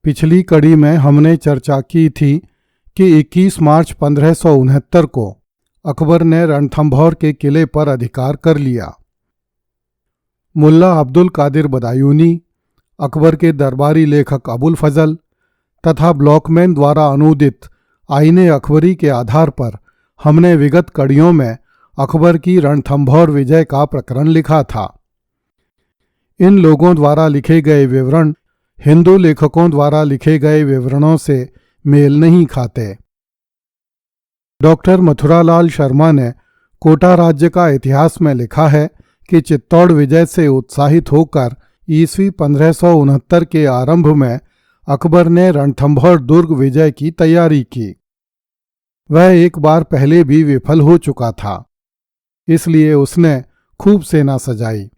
पिछली कड़ी में हमने चर्चा की थी कि 21 मार्च 1569 को अकबर ने रणथंभौर के किले पर अधिकार कर लिया। मुल्ला अब्दुल कादिर बदायूनी, अकबर के दरबारी लेखक अबुल फजल तथा ब्लॉकमैन द्वारा अनुदित आईने अकबरी के आधार पर हमने विगत कड़ियों में अकबर की रणथंभौर विजय का प्रकरण लिखा था। इन लोगों द्वारा लिखे गए विवरण हिंदू लेखकों द्वारा लिखे गए विवरणों से मेल नहीं खाते। डॉक्टर मथुरालाल शर्मा ने कोटा राज्य का इतिहास में लिखा है कि चित्तौड़ विजय से उत्साहित होकर ईस्वी 1569 के आरंभ में अकबर ने रणथंभौर दुर्ग विजय की तैयारी की। वह एक बार पहले भी विफल हो चुका था, इसलिए उसने खूब सेना सजाई।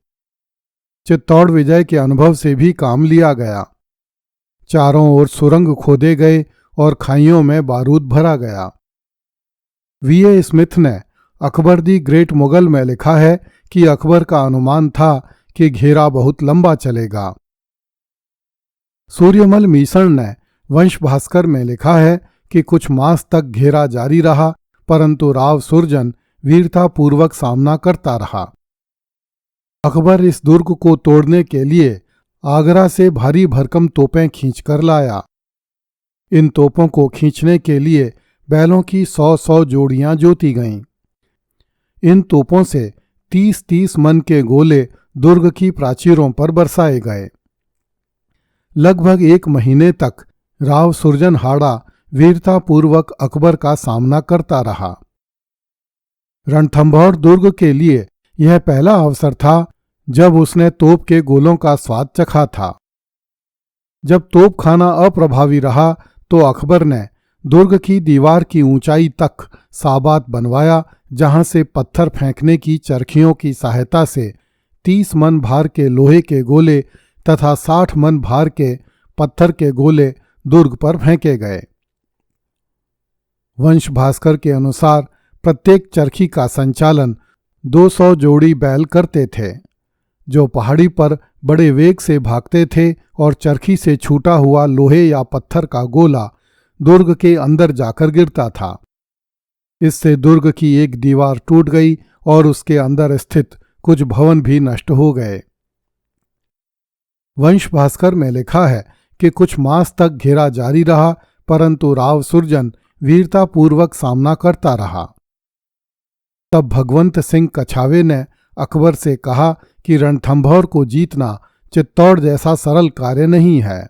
चित्तौड़ विजय के अनुभव से भी काम लिया गया। चारों ओर सुरंग खोदे गए और खाइयों में बारूद भरा गया। वीए स्मिथ ने अकबर दी ग्रेट मुगल में लिखा है कि अकबर का अनुमान था कि घेरा बहुत लंबा चलेगा। सूर्यमल मीसण ने वंश भास्कर में लिखा है कि कुछ मास तक घेरा जारी रहा, परंतु राव सुरजन वीरतापूर्वक सामना करता रहा। अकबर इस दुर्ग को तोड़ने के लिए आगरा से भारी भरकम तोपें खींचकर लाया। इन तोपों को खींचने के लिए बैलों की 100-100 जोड़ियां जोती गईं। इन तोपों से 30-30 मन के गोले दुर्ग की प्राचीरों पर बरसाए गए। लगभग 1 महीने तक राव सुरजन हाड़ा वीरतापूर्वक अकबर का सामना करता रहा। रणथंभौर दुर्ग के लिए यह पहला अवसर था जब उसने तोप के गोलों का स्वाद चखा था। जब तोप खाना अप्रभावी रहा तो अकबर ने दुर्ग की दीवार की ऊंचाई तक साबात बनवाया, जहां से पत्थर फेंकने की चरखियों की सहायता से 30 मन भार के लोहे के गोले तथा 60 मन भार के पत्थर के गोले दुर्ग पर फेंके गए। वंश भास्कर के अनुसार प्रत्येक चरखी का संचालन 200 जोड़ी बैल करते थे, जो पहाड़ी पर बड़े वेग से भागते थे और चरखी से छूटा हुआ लोहे या पत्थर का गोला दुर्ग के अंदर जाकर गिरता था। इससे दुर्ग की एक दीवार टूट गई और उसके अंदर स्थित कुछ भवन भी नष्ट हो गए। वंश भास्कर में लिखा है कि कुछ मास तक घेरा जारी रहा, परंतु राव सुरजन वीरतापूर्वक सामना करता रहा। तब भगवंत सिंह कछावे ने अकबर से कहा कि रणथंभौर को जीतना चित्तौड़ जैसा सरल कार्य नहीं है।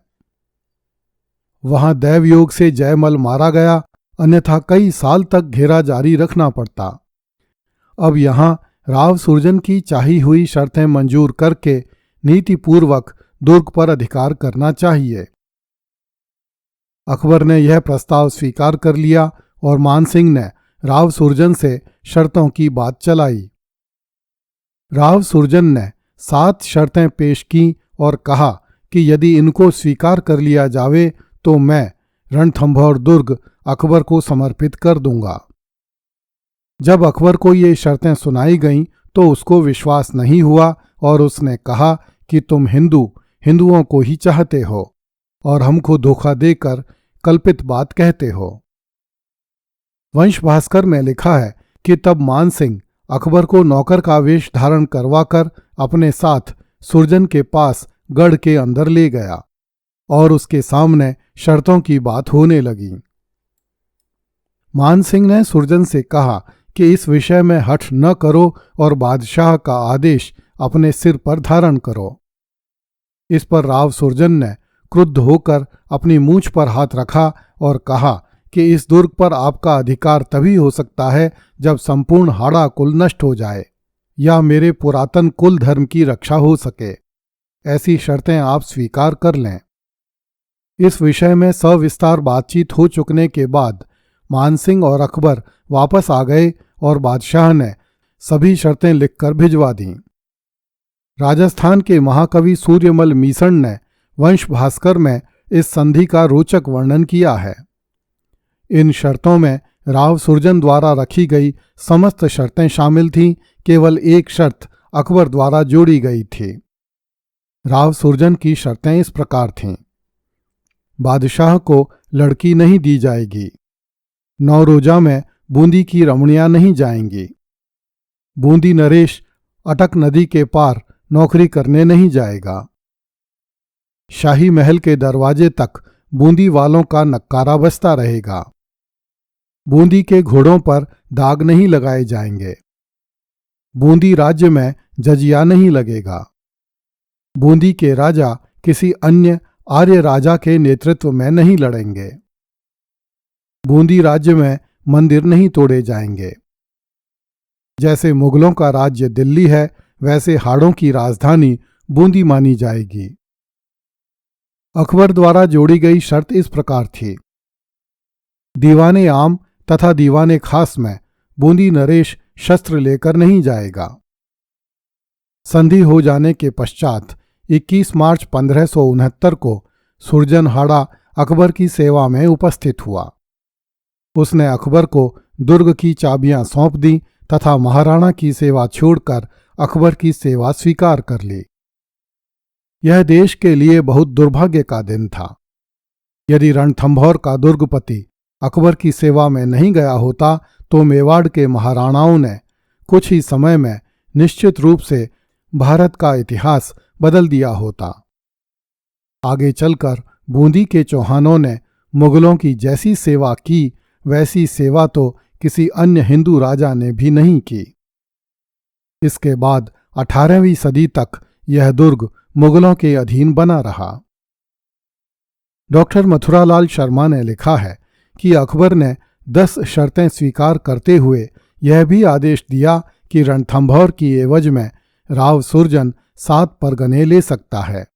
वहां दैवयोग से जयमल मारा गया, अन्यथा कई साल तक घेरा जारी रखना पड़ता। अब यहां राव सुरजन की चाही हुई शर्तें मंजूर करके नीतिपूर्वक दुर्ग पर अधिकार करना चाहिए। अकबर ने यह प्रस्ताव स्वीकार कर लिया और मानसिंह ने राव सुरजन से शर्तों की बात चलाई। राव सुरजन ने 7 शर्तें पेश की और कहा कि यदि इनको स्वीकार कर लिया जावे तो मैं रणथंभौर दुर्ग अकबर को समर्पित कर दूंगा। जब अकबर को ये शर्तें सुनाई गईं तो उसको विश्वास नहीं हुआ और उसने कहा कि तुम हिंदुओं को ही चाहते हो और हमको धोखा देकर कल्पित बात कहते हो। वंश भास्कर में लिखा है कि तब मानसिंह अकबर को नौकर का वेश धारण करवाकर अपने साथ सुरजन के पास गढ़ के अंदर ले गया और उसके सामने शर्तों की बात होने लगी। मानसिंह ने सुरजन से कहा कि इस विषय में हठ न करो और बादशाह का आदेश अपने सिर पर धारण करो। इस पर राव सुरजन ने क्रुद्ध होकर अपनी मूंछ पर हाथ रखा और कहा कि इस दुर्ग पर आपका अधिकार तभी हो सकता है जब संपूर्ण हाड़ा कुल नष्ट हो जाए या मेरे पुरातन कुल धर्म की रक्षा हो सके। ऐसी शर्तें आप स्वीकार कर लें। इस विषय में सविस्तार बातचीत हो चुकने के बाद मानसिंह और अकबर वापस आ गए और बादशाह ने सभी शर्तें लिखकर भिजवा दीं। राजस्थान के महाकवि सूर्यमल मीसण ने वंश भास्कर में इस संधि का रोचक वर्णन किया है। इन शर्तों में राव सुरजन द्वारा रखी गई समस्त शर्तें शामिल थीं, केवल एक शर्त अकबर द्वारा जोड़ी गई थी। राव सुरजन की शर्तें इस प्रकार थीं। बादशाह को लड़की नहीं दी जाएगी। नौरोजा में बूंदी की रमणियां नहीं जाएंगी। बूंदी नरेश अटक नदी के पार नौकरी करने नहीं जाएगा। शाही महल के दरवाजे तक बूंदी वालों का नक्कारा बजता रहेगा। बूंदी के घोड़ों पर दाग नहीं लगाए जाएंगे। बूंदी राज्य में जजिया नहीं लगेगा। बूंदी के राजा किसी अन्य आर्य राजा के नेतृत्व में नहीं लड़ेंगे। बूंदी राज्य में मंदिर नहीं तोड़े जाएंगे। जैसे मुगलों का राज्य दिल्ली है, वैसे हाड़ों की राजधानी बूंदी मानी जाएगी। अकबर द्वारा जोड़ी गई शर्त इस प्रकार थी। दीवाने आम तथा दीवाने खास में बूंदी नरेश शस्त्र लेकर नहीं जाएगा। संधि हो जाने के पश्चात 21 मार्च 1569 को सुरजनहाड़ा अकबर की सेवा में उपस्थित हुआ। उसने अकबर को दुर्ग की चाबियां सौंप दी तथा महाराणा की सेवा छोड़कर अकबर की सेवा स्वीकार कर ली। यह देश के लिए बहुत दुर्भाग्य का दिन था। यदि रणथंभौर का दुर्गपति अकबर की सेवा में नहीं गया होता तो मेवाड़ के महाराणाओं ने कुछ ही समय में निश्चित रूप से भारत का इतिहास बदल दिया होता। आगे चलकर बूंदी के चौहानों ने मुगलों की जैसी सेवा की, वैसी सेवा तो किसी अन्य हिंदू राजा ने भी नहीं की। इसके बाद 18वीं सदी तक यह दुर्ग मुगलों के अधीन बना रहा। डॉक्टर मथुरालाल शर्मा ने लिखा है कि अकबर ने 10 शर्तें स्वीकार करते हुए यह भी आदेश दिया कि रणथंभौर की एवज में राव सुरजन 7 परगने ले सकता है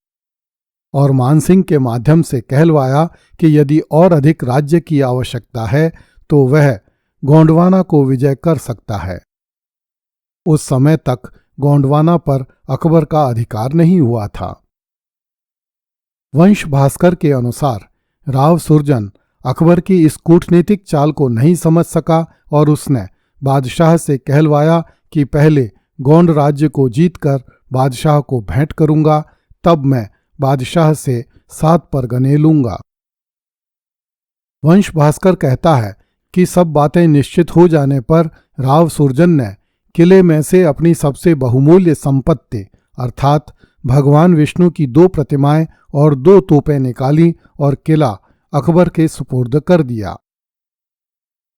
और मानसिंह के माध्यम से कहलवाया कि यदि और अधिक राज्य की आवश्यकता है तो वह गोंडवाना को विजय कर सकता है। उस समय तक गोंडवाना पर अकबर का अधिकार नहीं हुआ था। वंश भास्कर के अनुसार राव सुरजन अकबर की इस कूटनीतिक चाल को नहीं समझ सका और उसने बादशाह से कहलवाया कि पहले गोंड राज्य को जीतकर बादशाह को भेंट करूंगा, तब मैं बादशाह से 7 परगने लूंगा। वंश भास्कर कहता है कि सब बातें निश्चित हो जाने पर राव सुरजन ने किले में से अपनी सबसे बहुमूल्य संपत्ति अर्थात भगवान विष्णु की 2 प्रतिमाएं और 2 तोपें निकाली और किला अकबर के सुपुर्द कर दिया।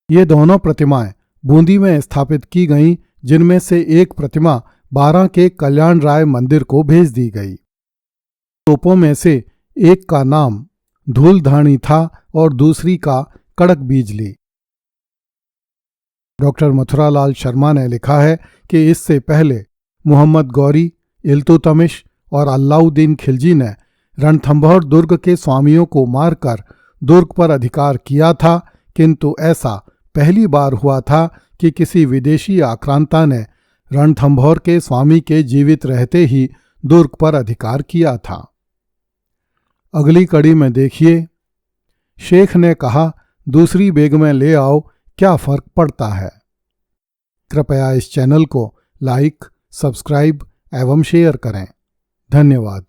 ये दोनों प्रतिमाएं बूंदी में स्थापित की गईं, जिनमें से एक प्रतिमा 12 के कल्याण राय मंदिर को भेज दी गई। तोपों में से एक का नाम धूलधानी था और दूसरी का कड़क बिजली। डॉक्टर मथुरालाल शर्मा ने लिखा है कि इससे पहले मोहम्मद गौरी, इल्तुतमिश और अलाउद्दीन खिलजी ने रणथंभौर दुर्ग के स्वामियों को मारकर दुर्ग पर अधिकार किया था, किंतु ऐसा पहली बार हुआ था कि किसी विदेशी आक्रांता ने रणथंभौर के स्वामी के जीवित रहते ही दुर्ग पर अधिकार किया था। अगली कड़ी में देखिए, शेख ने कहा दूसरी बेगमें ले आओ, क्या फर्क पड़ता है। कृपया इस चैनल को लाइक, सब्सक्राइब एवं शेयर करें। धन्यवाद।